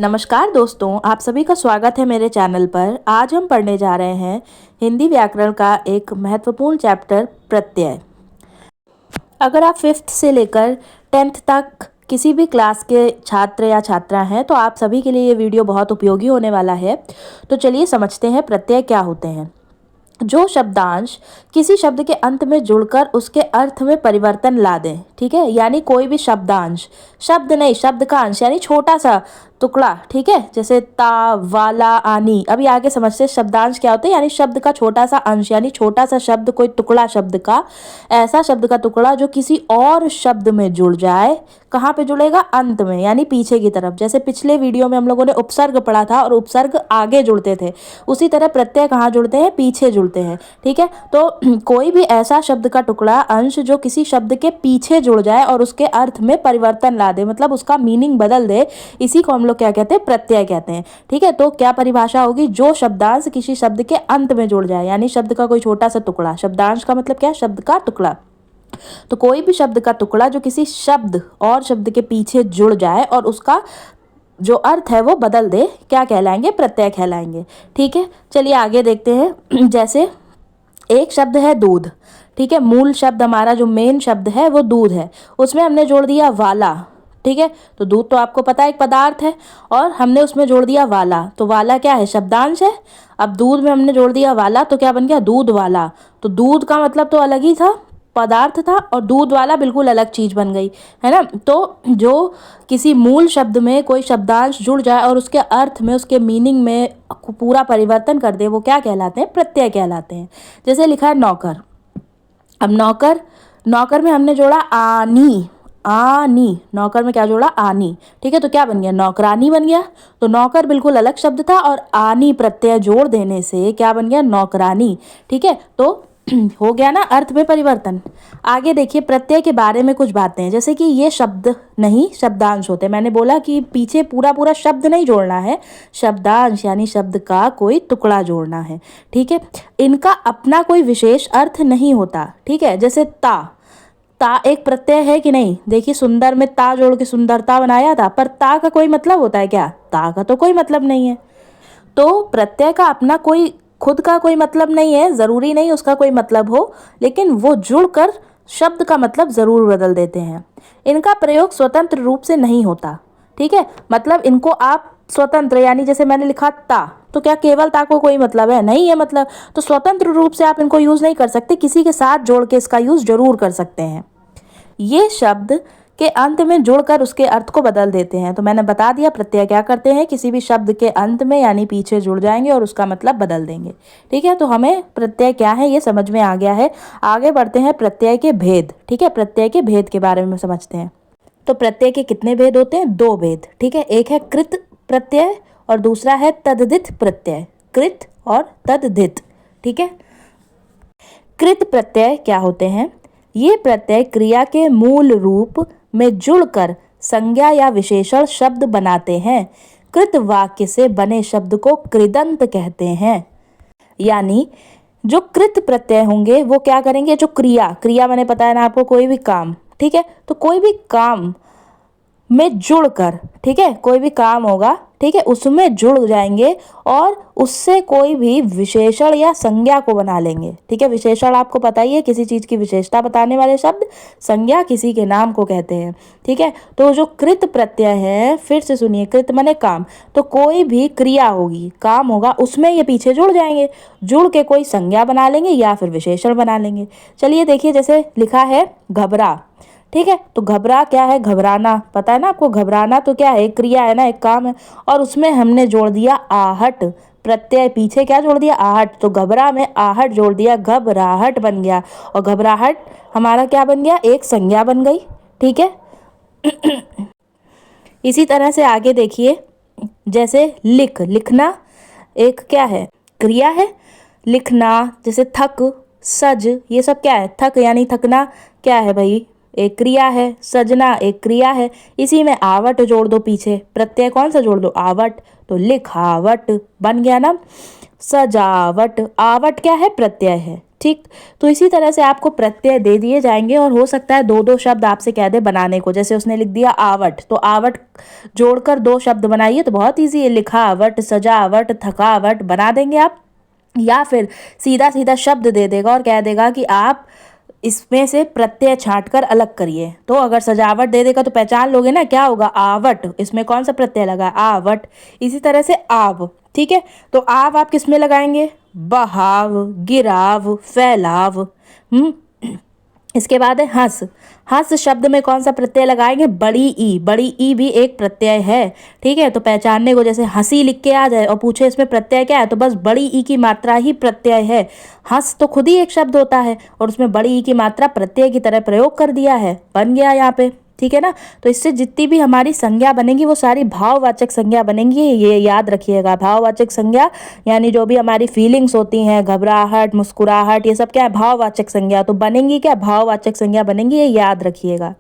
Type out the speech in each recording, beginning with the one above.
नमस्कार दोस्तों, आप सभी का स्वागत है मेरे चैनल पर। आज हम पढ़ने जा रहे हैं हिंदी व्याकरण का एक महत्वपूर्ण चैप्टर प्रत्यय। अगर आप 5th से लेकर 10th तक किसी भी क्लास के छात्र या छात्रा हैं तो आप सभी के लिए ये वीडियो बहुत उपयोगी होने वाला है। तो चलिए समझते हैं प्रत्यय क्या होते हैं। जो शब्दांश किसी शब्द के अंत में जुड़कर उसके अर्थ में परिवर्तन ला दें, ठीक है, यानी कोई भी शब्दांश, शब्द नहीं शब्द का अंश यानी छोटा सा टुकड़ा, ठीक है, जैसे ता, वाला, आनी। अभी आगे समझते हैं शब्दांश क्या होते हैं, यानी शब्द का छोटा सा अंश, यानी छोटा सा शब्द, कोई टुकड़ा शब्द का, ऐसा शब्द का टुकड़ा जो किसी और शब्द में जुड़ जाए। कहाँ पे जुड़ेगा? अंत में, यानी पीछे की तरफ। जैसे पिछले वीडियो में हम लोगों ने उपसर्ग पढ़ा था और उपसर्ग आगे जुड़ते थे, उसी तरह प्रत्यय कहाँ जुड़ते हैं? पीछे जुड़ते हैं, ठीक है। तो कोई भी ऐसा शब्द का टुकड़ा, अंश जो किसी शब्द के पीछे जुड़ जाए और उसके अर्थ में परिवर्तन ला दे, मतलब उसका मीनिंग बदल दे, इसी को हम लोग क्या कहते हैं? प्रत्यय कहते हैं, ठीक है। तो क्या परिभाषा होगी? जो शब्दांश किसी शब्द के अंत में जुड़ जाए, यानी शब्द का कोई छोटा सा टुकड़ा। शब्दांश का मतलब क्या? शब्द का टुकड़ा। तो कोई भी शब्द का टुकड़ा जो किसी शब्द और शब्द के पीछे जुड़ जाए और उसका जो अर्थ है वो बदल दे, क्या कहलाएंगे? प्रत्यय कहलाएंगे, ठीक है। चलिए आगे देखते हैं। जैसे एक शब्द है दूध, ठीक है, मूल शब्द हमारा जो मेन शब्द है वो दूध है, उसमें हमने जोड़ दिया वाला, ठीक है। तो दूध तो आपको पता है एक पदार्थ है, और हमने उसमें जोड़ दिया वाला, तो वाला क्या है? शब्दांश है। अब दूध में हमने जोड़ दिया वाला तो क्या बन गया? दूध वाला। तो दूध का मतलब तो अलग ही था, पदार्थ था, और दूध वाला बिल्कुल अलग चीज बन गई, है ना। तो जो किसी मूल शब्द में कोई शब्दांश जुड़ जाए और उसके अर्थ में, उसके मीनिंग में पूरा परिवर्तन कर दे, वो क्या कहलाते हैं? प्रत्यय कहलाते हैं। जैसे लिखा है नौकर। अब नौकर, नौकर में हमने जोड़ा आनी, आनी, नौकर में क्या जोड़ा? आनी, ठीक है। तो क्या बन गया? नौकरानी बन गया। तो नौकर बिल्कुल अलग शब्द था और आनी प्रत्यय जोड़ देने से क्या बन गया? नौकरानी, ठीक है। तो हो गया ना अर्थ में परिवर्तन। आगे देखिए प्रत्यय के बारे में कुछ बातें हैं, जैसे कि ये शब्द नहीं शब्दांश होते। मैंने बोला कि पीछे पूरा पूरा शब्द नहीं जोड़ना है, शब्दांश यानी शब्द का कोई टुकड़ा जोड़ना है, ठीक है। इनका अपना कोई विशेष अर्थ नहीं होता, ठीक है। जैसे ता, ता एक प्रत्यय है कि नहीं? देखिए सुंदर में ता जोड़ के सुंदरता बनाया था, पर ता का कोई मतलब होता है क्या? ता का तो कोई मतलब नहीं है। तो प्रत्यय का अपना कोई खुद का कोई मतलब नहीं है, जरूरी नहीं उसका कोई मतलब हो, लेकिन वो जुड़कर शब्द का मतलब जरूर बदल देते हैं। इनका प्रयोग स्वतंत्र रूप से नहीं होता, ठीक है। मतलब इनको आप स्वतंत्र, यानी जैसे मैंने लिखा ता, तो क्या केवल ता को कोई मतलब है? नहीं है मतलब। तो स्वतंत्र रूप से आप इनको यूज नहीं कर सकते, किसी के साथ जोड़ के इसका यूज जरूर कर सकते हैं। ये शब्द के अंत में जुड़कर उसके अर्थ को बदल देते हैं। तो मैंने बता दिया प्रत्यय क्या करते हैं, किसी भी शब्द के अंत में यानी पीछे जुड़ जाएंगे और उसका मतलब बदल देंगे, ठीक है। तो हमें प्रत्यय क्या है ये समझ में आ गया है। आगे बढ़ते हैं प्रत्यय के भेद, ठीक है। प्रत्यय के भेद के बारे में समझते हैं। तो प्रत्यय के कितने भेद होते हैं? 2 भेद, ठीक है। एक है कृत प्रत्यय और दूसरा है तद्धित प्रत्यय। कृत और तद्धित, ठीक है। कृत प्रत्यय क्या होते हैं? ये प्रत्यय क्रिया के मूल रूप में जुड़कर संज्ञा या विशेषण शब्द बनाते हैं। कृत वाक्य से बने शब्द को कृदंत कहते हैं। यानी जो कृत प्रत्यय होंगे वो क्या करेंगे? जो क्रिया, क्रिया मैंने पता है ना आपको, कोई भी काम, ठीक है। तो कोई भी काम में जुड़कर, ठीक है, कोई भी काम होगा, ठीक है, उसमें जुड़ जाएंगे और उससे कोई भी विशेषण या संज्ञा को बना लेंगे, ठीक है। विशेषण आपको पता ही है, किसी चीज की विशेषता बताने वाले शब्द। संज्ञा किसी के नाम को कहते हैं, ठीक है। तो जो कृत प्रत्यय है, फिर से सुनिए, कृत माने काम, तो कोई भी क्रिया होगी, काम होगा, उसमें ये पीछे जुड़ जाएंगे, जुड़ के कोई संज्ञा बना लेंगे या फिर विशेषण बना लेंगे। चलिए देखिए, जैसे लिखा है घबरा, ठीक है। तो घबरा क्या है? घबराना, पता है ना आपको। घबराना तो क्या है? एक क्रिया है ना, एक काम है, और उसमें हमने जोड़ दिया आहट प्रत्यय। पीछे क्या जोड़ दिया? आहट। तो घबरा में आहट जोड़ दिया, घबराहट बन गया, और घबराहट हमारा क्या बन गया? एक संज्ञा बन गई, ठीक है। इसी तरह से आगे देखिए, जैसे लिख, लिखना एक क्या है? क्रिया है। लिखना, जैसे थक, सज, ये सब क्या है? थक यानी थकना क्या है भाई? एक क्रिया है। सजना एक क्रिया है। इसी में आवट जोड़ दो पीछे, प्रत्यय कौन सा जोड़ दो? आवट। तो लिखावट बन गया ना। सजावट, आवट क्या है, प्रत्यय है। ठीक, तो इसी तरह से आपको प्रत्यय दे दिए जाएंगे और हो सकता है दो दो शब्द आपसे कह दे बनाने को। जैसे उसने लिख दिया आवट, तो आवट जोड़कर दो शब्द बनाइए, तो बहुत इजी है, लिखावट, सजावट, थकावट बना देंगे आप। या फिर सीधा सीधा शब्द दे देगा और कह देगा कि आप इसमें से प्रत्यय छांट कर अलग करिए। तो अगर सजावट दे देगा तो पहचान लोगे ना, क्या होगा, आवट, इसमें कौन सा प्रत्यय लगा, आवट। इसी तरह से आव, ठीक है, तो आव आप किस में लगाएंगे, बहाव, गिराव, फैलाव। इसके बाद है हंस। हंस शब्द में कौन सा प्रत्यय लगाएंगे, बड़ी ई, बड़ी ई भी एक प्रत्यय है। ठीक है, तो पहचानने को जैसे हंसी लिख के आ जाए और पूछे इसमें प्रत्यय क्या है, तो बस बड़ी ई की मात्रा ही प्रत्यय है। हंस तो खुद ही एक शब्द होता है और उसमें बड़ी ई की मात्रा प्रत्यय की तरह प्रयोग कर दिया है, बन गया यहाँ पे। ठीक है ना, तो इससे जितनी भी हमारी संज्ञा बनेगी वो सारी भाववाचक संज्ञा बनेंगी, ये याद रखिएगा। भाववाचक संज्ञा यानी जो भी हमारी फीलिंग्स होती हैं, घबराहट, मुस्कुराहट, ये सब क्या है, भाववाचक संज्ञा। तो बनेंगी क्या, भाववाचक संज्ञा बनेंगी, ये याद रखिएगा।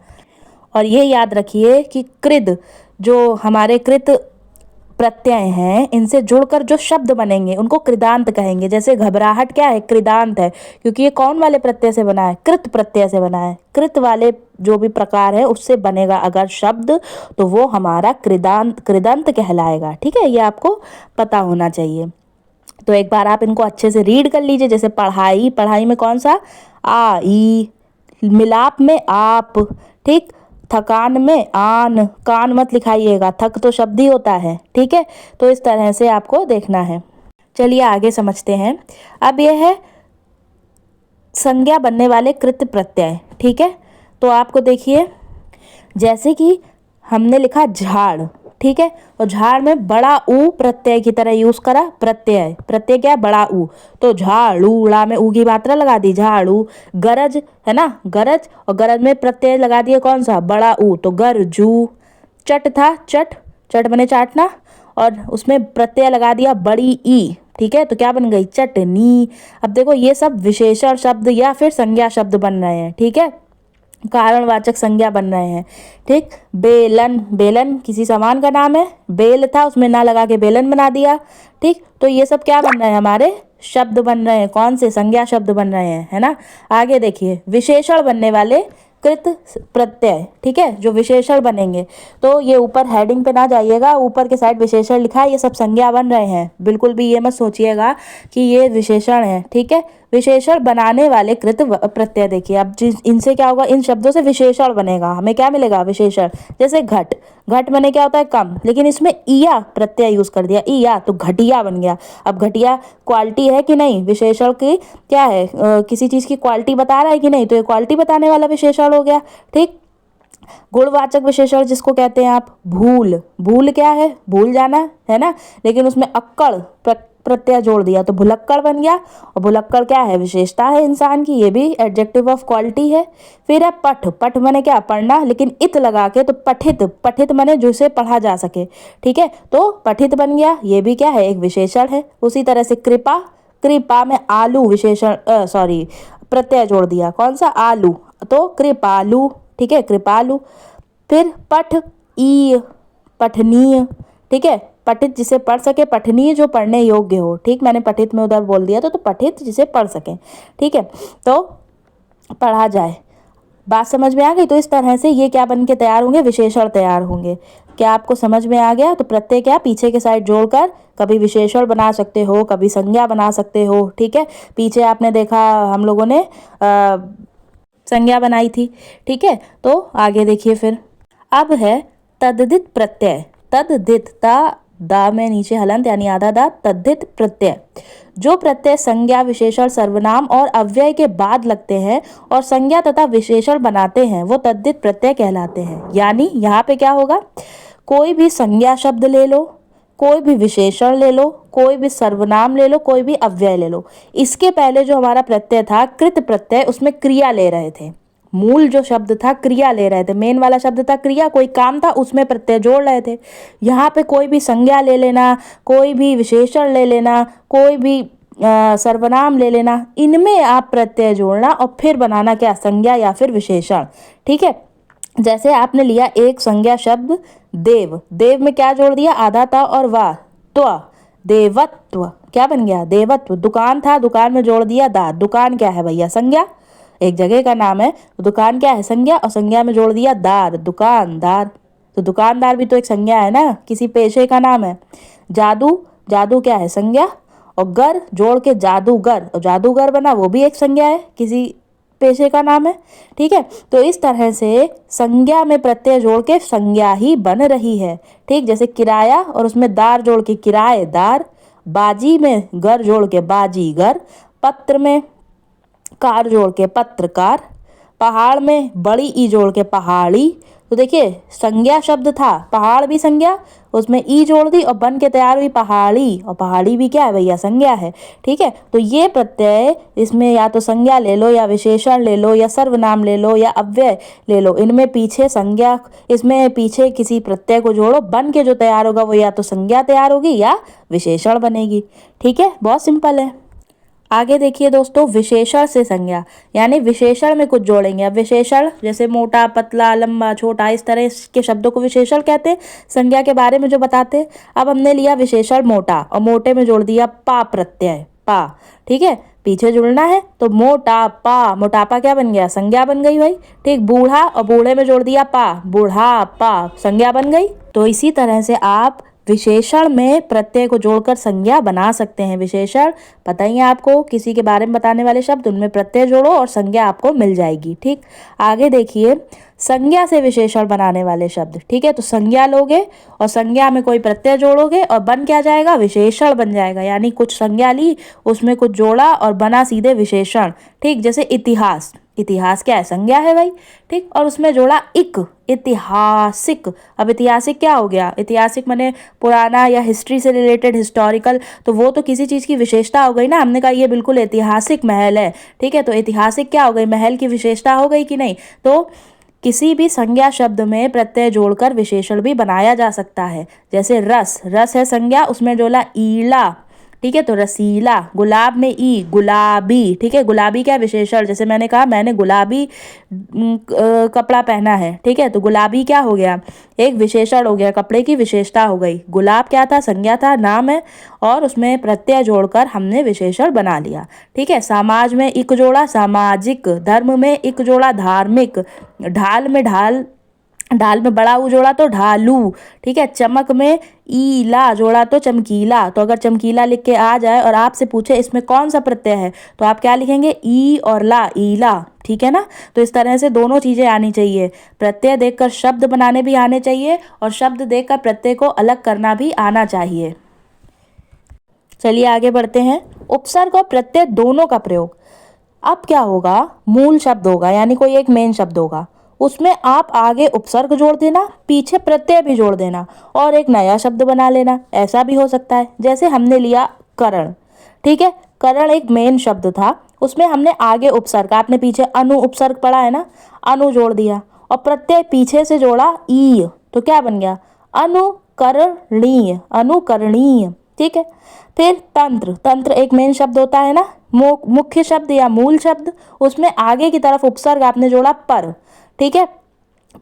और ये याद रखिए कि कृद, जो हमारे कृत प्रत्यय हैं, इनसे जुड़कर जो शब्द बनेंगे उनको कृदांत कहेंगे। जैसे घबराहट क्या है, कृदांत है, क्योंकि ये कौन वाले प्रत्यय से बना है, कृत प्रत्यय से बना है। कृत वाले जो भी प्रकार है उससे बनेगा अगर शब्द, तो वो हमारा कृदांत, कृदंत कहलाएगा। ठीक है, ये आपको पता होना चाहिए। तो एक बार आप इनको अच्छे से रीड कर लीजिए। जैसे पढ़ाई, पढ़ाई में कौन सा, आ ई, मिलाप में आप, ठीक, थकान में आन, कान मत लिखाइएगा, थक तो शब्द ही होता है। ठीक है, तो इस तरह से आपको देखना है। चलिए आगे समझते हैं। अब यह है संज्ञा बनने वाले कृत प्रत्यय। ठीक है, तो आपको देखिए, जैसे कि हमने लिखा झाड़, ठीक है, और झाड़ में बड़ा ऊ प्रत्यय की तरह यूज करा, प्रत्यय, प्रत्यय क्या है, बड़ा ऊ, तो झाड़ू, ड़ा में ऊ की मात्रा लगा दी, झाड़ू। गरज है ना, गरज, और गरज में प्रत्यय लगा दिया कौन सा, बड़ा ऊ, तो गरजू। चट था, चट, चट बने चाटना, और उसमें प्रत्यय लगा दिया बड़ी ई। ठीक है, तो क्या बन गई, चटनी। अब देखो ये सब विशेषण शब्द या फिर संज्ञा शब्द बन रहे हैं। ठीक है, कारणवाचक संज्ञा बन रहे हैं। ठीक, बेलन, बेलन किसी सामान का नाम है, बेल था उसमें ना लगा के बेलन बना दिया। ठीक, तो ये सब क्या बन रहे हैं, हमारे शब्द बन रहे हैं, कौन से, संज्ञा शब्द बन रहे हैं, है ना। आगे देखिए, विशेषण बनने वाले कृत प्रत्यय। ठीक है, जो विशेषण बनेंगे, तो ये ऊपर हेडिंग पे ना जाइएगा, ऊपर के साइड विशेषण लिखा है, ये सब संज्ञा बन रहे हैं। बिल्कुल भी ये मत सोचिएगा कि ये विशेषण है। ठीक है, विशेषण बनाने वाले कृत प्रत्यय देखिए। अब इनसे क्या होगा, इन शब्दों से विशेषण बनेगा, हमें क्या मिलेगा, विशेषण। जैसे घट, घट बने क्या होता है, कम, लेकिन इसमें इया प्रत्यय यूज कर दिया, इया, तो घटिया बन गया। अब घटिया क्वालिटी है कि नहीं, विशेषण की क्या है, किसी चीज की क्वालिटी बता रहा है कि नहीं, तो ये क्वालिटी बताने वाला विशेषण हो गया। ठीक, गुणवाचक विशेषण जिसको कहते हैं आप, भूल, भूल क्या है, भूल जाना, है ना, लेकिन उसमें अक्कड़ प्रत्यय जोड़ दिया तो भुलक्कड़ बन गया। और भुलक्कड़ क्या है, विशेषता है इंसान की, ये भी एडजेक्टिव ऑफ क्वालिटी है। फिर है पठ, पठ माने क्या, पढ़ना, लेकिन इत लगा के, तो पठित, पठित माने जिसे पढ़ा जा सके। ठीक है, तो पठित बन गया, ये भी क्या है, एक विशेषण है। उसी तरह से कृपा, कृपा में आलू विशेषण, सॉरी प्रत्यय जोड़ दिया, कौन सा, आलू, तो कृपालु। ठीक है, कृपालु। फिर पठ ई, पठनीय। ठीक है, पठित जिसे पढ़ सके, पठनीय जो पढ़ने योग्य हो। ठीक, मैंने पठित में उधर बोल दिया तो पठित जिसे पढ़ सके। ठीक है, तो पढ़ा जाए। बात समझ में आ गई। तो इस तरह से ये क्या बन के तैयार होंगे, विशेषण तैयार होंगे। क्या आपको समझ में आ गया। तो प्रत्यय क्या, पीछे के साइड जोड़कर कभी विशेषण बना सकते हो, कभी संज्ञा बना सकते हो। ठीक है, पीछे आपने देखा हम लोगों ने संज्ञा बनाई थी। ठीक है, तो आगे देखिए फिर। अब है तद्धित प्रत्यय। तद्धित, ता दा में नीचे हलंत यानी आधा दा, तद्धित प्रत्यय। जो प्रत्यय संज्ञा, विशेषण, सर्वनाम और अव्यय के बाद लगते हैं और संज्ञा तथा विशेषण बनाते हैं, वो तद्धित प्रत्यय कहलाते हैं। यानी यहाँ पे क्या होगा, कोई भी संज्ञा शब्द ले लो, कोई भी विशेषण ले लो, कोई भी सर्वनाम ले लो, कोई भी अव्यय ले लो, इसके पहले जो हमारा प्रत्यय था कृत प्रत्यय, उसमें क्रिया ले रहे थे। मूल जो शब्द था क्रिया ले रहे थे, मेन वाला शब्द था क्रिया, कोई काम था उसमें प्रत्यय जोड़ रहे थे। यहाँ पे कोई भी संज्ञा ले लेना, कोई भी विशेषण ले लेना, कोई भी सर्वनाम ले लेना, इनमें आप प्रत्यय जोड़ना और फिर बनाना क्या, संज्ञा या फिर विशेषण। ठीक है, जैसे आपने लिया एक संज्ञा शब्द देव, देव में क्या जोड़ दिया, आधा ता और वाह, त्वा, देवत्व, क्या बन गया? देवत्व। दुकान था, दुकान में जोड़ दिया दार। दुकान क्या है भैया? संज्ञा, एक जगह का नाम है तो दुकान क्या है? संज्ञा, और संज्ञा में जोड़ दिया दार, दुकानदार। तो दुकानदार भी तो एक संज्ञा है ना, किसी पेशे का नाम है। जादू, जादू क्या है? संज्ञा, और गर जोड़ के जादूगर, और जादूगर बना, वो भी एक संज्ञा है, किसी पेशे का नाम है। ठीक है, तो इस तरह से संज्ञा में प्रत्यय जोड़ के संज्ञा ही बन रही है। ठीक, जैसे किराया और उसमें दार जोड़ के किराएदार, बाजी में गर जोड़ के बाजीगर, पत्र में कार जोड़ के पत्रकार, पहाड़ में बड़ी ई जोड़ के पहाड़ी। तो देखिए संज्ञा शब्द था, पहाड़ भी संज्ञा, उसमें ई जोड़ दी और बन के तैयार हुई पहाड़ी, और पहाड़ी भी क्या है भैया? संज्ञा है। ठीक है, तो ये प्रत्यय इसमें या तो संज्ञा ले लो या विशेषण ले लो या सर्वनाम ले लो या अव्यय ले लो, इनमें पीछे संज्ञा, इसमें पीछे किसी प्रत्यय को जोड़ो, बन के जो तैयार होगा वो या तो संज्ञा तैयार होगी या विशेषण बनेगी। ठीक है, बहुत सिंपल है। आगे देखिए दोस्तों, विशेषण से संज्ञा, यानी विशेषण में कुछ जोड़ेंगे। अब विशेषण जैसे मोटा, पतला, लंबा, छोटा, इस तरह के शब्दों को विशेषण कहते हैं, संज्ञा के बारे में जो बताते हैं। अब हमने लिया विशेषण मोटा और मोटे में जोड़ दिया पा प्रत्यय, पा। ठीक है, पीछे जुड़ना है तो मोटापा, मोटापा क्या बन गया? संज्ञा बन गई भाई। ठीक, बूढ़ा और बूढ़े में जोड़ दिया पा, बूढ़ापा, संज्ञा बन गई। तो इसी तरह से आप विशेषण में प्रत्यय को जोड़कर संज्ञा बना सकते हैं। विशेषण पता ही है आपको, किसी के बारे में बताने वाले शब्द, उनमें प्रत्यय जोड़ो और संज्ञा आपको मिल जाएगी। ठीक, आगे देखिए संज्ञा से विशेषण बनाने वाले शब्द। ठीक है, तो संज्ञा लोगे और संज्ञा में कोई प्रत्यय जोड़ोगे और बन क्या जाएगा? विशेषण बन जाएगा। यानी कुछ संज्ञा ली, उसमें कुछ जोड़ा और बना सीधे विशेषण। ठीक, जैसे इतिहास, इतिहास क्या है? संज्ञा है भाई। ठीक, और उसमें जोड़ा इक, ऐतिहासिक। अब ऐतिहासिक क्या हो गया? ऐतिहासिक माने पुराना या हिस्ट्री से रिलेटेड, हिस्टोरिकल, तो वो तो किसी चीज़ की विशेषता हो गई ना। हमने कहा ये बिल्कुल ऐतिहासिक महल है। ठीक है, तो ऐतिहासिक क्या हो गई? महल की विशेषता हो गई कि नहीं? तो किसी भी संज्ञा शब्द में प्रत्यय जोड़कर विशेषण भी बनाया जा सकता है। जैसे रस, रस है संज्ञा, उसमें जोड़ा ईला। ठीक है, तो रसीला। गुलाब में ई, गुलाबी। ठीक है, गुलाबी क्या विशेषण? जैसे मैंने कहा मैंने गुलाबी कपड़ा पहना है। ठीक है, तो गुलाबी क्या हो गया? एक विशेषण हो गया, कपड़े की विशेषता हो गई। गुलाब क्या था? संज्ञा था, नाम है, और उसमें प्रत्यय जोड़कर हमने विशेषण बना लिया। ठीक है, समाज में इक जोड़ा, सामाजिक। धर्म में इक जोड़ा, धार्मिक। ढाल में ढाल, ढाल में बड़ा ऊ जोड़ा तो ढालू। ठीक है, चमक में ईला जोड़ा तो चमकीला। तो अगर चमकीला लिख के आ जाए और आपसे पूछे इसमें कौन सा प्रत्यय है, तो आप क्या लिखेंगे? ई और ला, ईला। ठीक है ना, तो इस तरह से दोनों चीजें आनी चाहिए। प्रत्यय देखकर शब्द बनाने भी आने चाहिए और शब्द देखकर प्रत्यय को अलग करना भी आना चाहिए। चलिए आगे बढ़ते हैं। उपसर्ग और प्रत्यय दोनों का प्रयोग। अब क्या होगा? मूल शब्द होगा, यानी कोई एक मेन शब्द होगा, उसमें आप आगे उपसर्ग जोड़ देना, पीछे प्रत्यय भी जोड़ देना और एक नया शब्द बना लेना। ऐसा भी हो सकता है, जैसे हमने लिया करण। ठीक है, करण एक मेन शब्द था, उसमें हमने आगे उपसर्ग, आपने पीछे अनु उपसर्ग पढ़ा है ना, अनु जोड़ दिया और प्रत्यय पीछे से जोड़ा ई, तो क्या बन गया? अनुकरणीय, अनुकरणीय। ठीक है, फिर तंत्र, तंत्र एक मेन शब्द होता है ना, मुख्य शब्द या मूल शब्द, उसमें आगे की तरफ उपसर्ग आपने जोड़ा पर। ठीक है,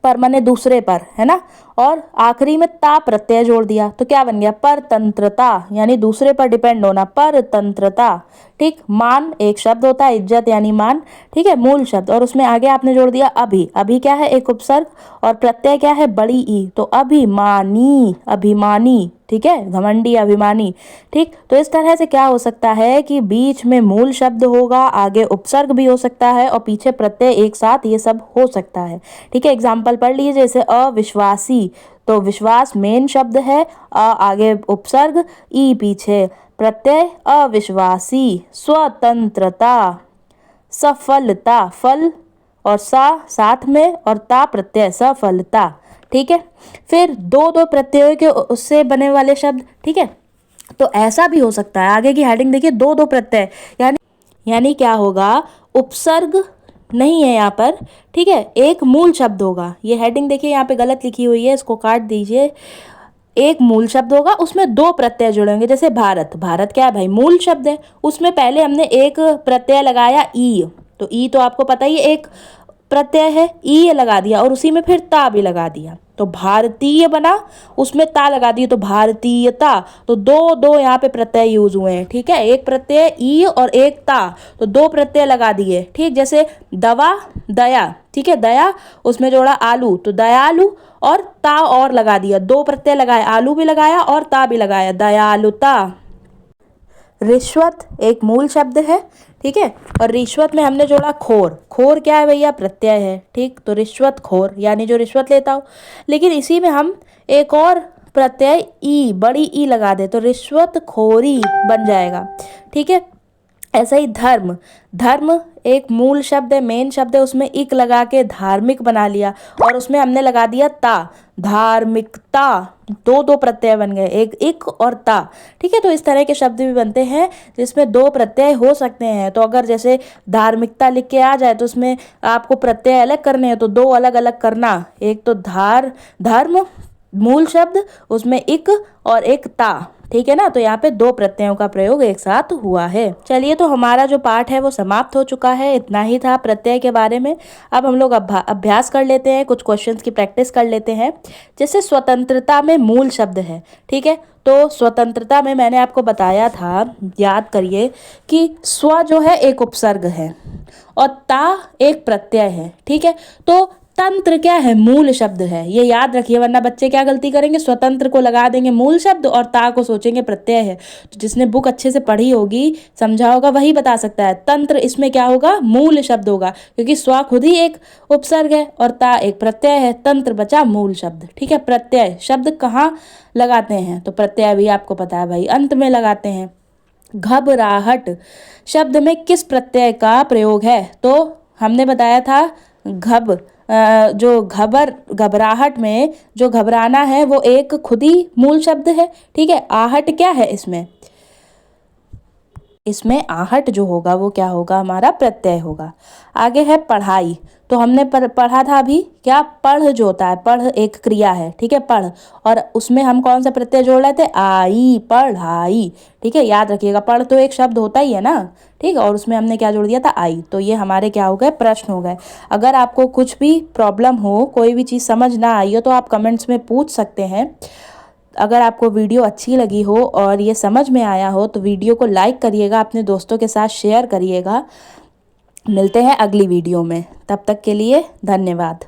पर माने दूसरे पर, है ना, और आखिरी में ता प्रत्यय जोड़ दिया, तो क्या बन गया? परतंत्रता, यानी दूसरे पर डिपेंड होना, परतंत्रता। ठीक, मान एक शब्द होता है, इज्जत यानी मान। ठीक है, मूल शब्द, और उसमें आगे आपने जोड़ दिया अभी। अभी क्या है? एक उपसर्ग, और प्रत्यय क्या है? बड़ी ई, तो अभिमानी, अभिमानी। ठीक है, घमंडी, अभिमानी। ठीक, तो इस तरह से क्या हो सकता है कि बीच में मूल शब्द होगा, आगे उपसर्ग भी हो सकता है और पीछे प्रत्यय, एक साथ ये सब हो सकता है। ठीक है, एग्जाम्पल पढ़ लीजिए, जैसे अविश्वासी, तो विश्वास मेन शब्द है, आगे उपसर्ग, ई पीछे प्रत्यय, अविश्वासी। स्वतंत्रता, सफलता, फल और सा साथ में और ता प्रत्यय, सफलता। ठीक है, फिर दो दो प्रत्ययों के उससे बने वाले शब्द। ठीक है, तो ऐसा भी हो सकता है, आगे की हेडिंग देखिए, दो दो प्रत्यय, यानी क्या होगा? उपसर्ग नहीं है यहाँ पर। ठीक है, एक मूल शब्द होगा। ये हेडिंग देखिए यहाँ पे गलत लिखी हुई है, इसको काट दीजिए। एक मूल शब्द होगा, उसमें दो प्रत्यय जुड़ेंगे। जैसे भारत, भारत क्या है भाई? मूल शब्द है, उसमें पहले हमने एक प्रत्यय लगाया ई, तो ई तो आपको पता ही है, एक प्रत्यय है, ई लगा दिया और उसी में फिर ता भी लगा दिया, तो भारतीय बना, उसमें ता लगा दिए तो भारतीयता। तो दो दो यहाँ पे प्रत्यय यूज हुए हैं, ठीक है, एक प्रत्यय ई और एक ता, तो दो प्रत्यय लगा दिए। ठीक, जैसे दवा, दया, ठीक है, दया उसमें जोड़ा आलू तो दयालु, और ता और लगा दिया, दो प्रत्यय लगाए, आलू भी लगाया और ता भी लगाया, दयालुता। रिश्वत एक मूल शब्द है, ठीक है, और रिश्वत में हमने जोड़ा खोर। खोर क्या है भैया? प्रत्यय है, ठीक, तो रिश्वत खोर यानी जो रिश्वत लेता हो। लेकिन इसी में हम एक और प्रत्यय ई, बड़ी ई लगा दे तो रिश्वत खोरी बन जाएगा, ठीक है। ऐसा ही धर्म, धर्म एक मूल शब्द है, मेन शब्द है, उसमें इक लगा के धार्मिक बना लिया और उसमें हमने लगा दिया ता, धार्मिकता। दो दो प्रत्यय बन गए, एक इक और ता, ठीक है। तो इस तरह के शब्द भी बनते हैं जिसमें दो प्रत्यय हो सकते हैं। तो अगर जैसे धार्मिकता लिख के आ जाए तो उसमें आपको प्रत्यय अलग करने हैं तो दो अलग अलग करना, एक तो धर्म मूल शब्द, उसमें इक और एक ता, ठीक है ना। तो यहाँ पे दो प्रत्ययों का प्रयोग एक साथ हुआ है। चलिए, तो हमारा जो पाठ है वो समाप्त हो चुका है। इतना ही था प्रत्यय के बारे में। अब हम लोग अभ्यास कर लेते हैं, कुछ क्वेश्चंस की प्रैक्टिस कर लेते हैं। जैसे स्वतंत्रता में मूल शब्द है, ठीक है, तो स्वतंत्रता में मैंने आपको बताया था, याद करिए, कि स्व जो है एक उपसर्ग है और ता एक प्रत्यय है, ठीक है। तो तंत्र क्या है? मूल शब्द है, ये याद रखिए, वरना बच्चे क्या गलती करेंगे, स्वतंत्र को लगा देंगे मूल शब्द और ता को सोचेंगे प्रत्यय है। तो जिसने बुक अच्छे से पढ़ी होगी, समझा होगा, वही बता सकता है। तंत्र इसमें क्या होगा? मूल शब्द होगा, क्योंकि स्व खुद ही एक उपसर्ग है और ता एक प्रत्यय है। तंत्र बचा मूल शब्द, ठीक है। प्रत्यय शब्द कहाँ लगाते हैं? तो प्रत्यय भी आपको पता है भाई, अंत में लगाते हैं। घबराहट शब्द में किस प्रत्यय का प्रयोग है? तो हमने बताया था जो घबराहट में जो घबराना है वो एक खुद ही मूल शब्द है, ठीक है। आहट क्या है इसमें? इसमें आहट जो होगा वो क्या होगा? हमारा प्रत्यय होगा। आगे है पढ़ाई, तो हमने पढ़ा था अभी, क्या पढ़ जो होता है, पढ़ एक क्रिया है, ठीक है, पढ़, और उसमें हम कौन सा प्रत्यय जोड़ रहे थे? आई, पढ़ाई, ठीक है, याद रखिएगा। पढ़ तो एक शब्द होता ही है ना, ठीक है, और उसमें हमने क्या जोड़ दिया था? आई। तो ये हमारे क्या हो गए? प्रश्न हो गए। अगर आपको कुछ भी प्रॉब्लम हो, कोई भी चीज़ समझ ना आई हो, तो आप कमेंट्स में पूछ सकते हैं। अगर आपको वीडियो अच्छी लगी हो और ये समझ में आया हो तो वीडियो को लाइक करिएगा, अपने दोस्तों के साथ शेयर करिएगा। मिलते हैं अगली वीडियो में, तब तक के लिए धन्यवाद।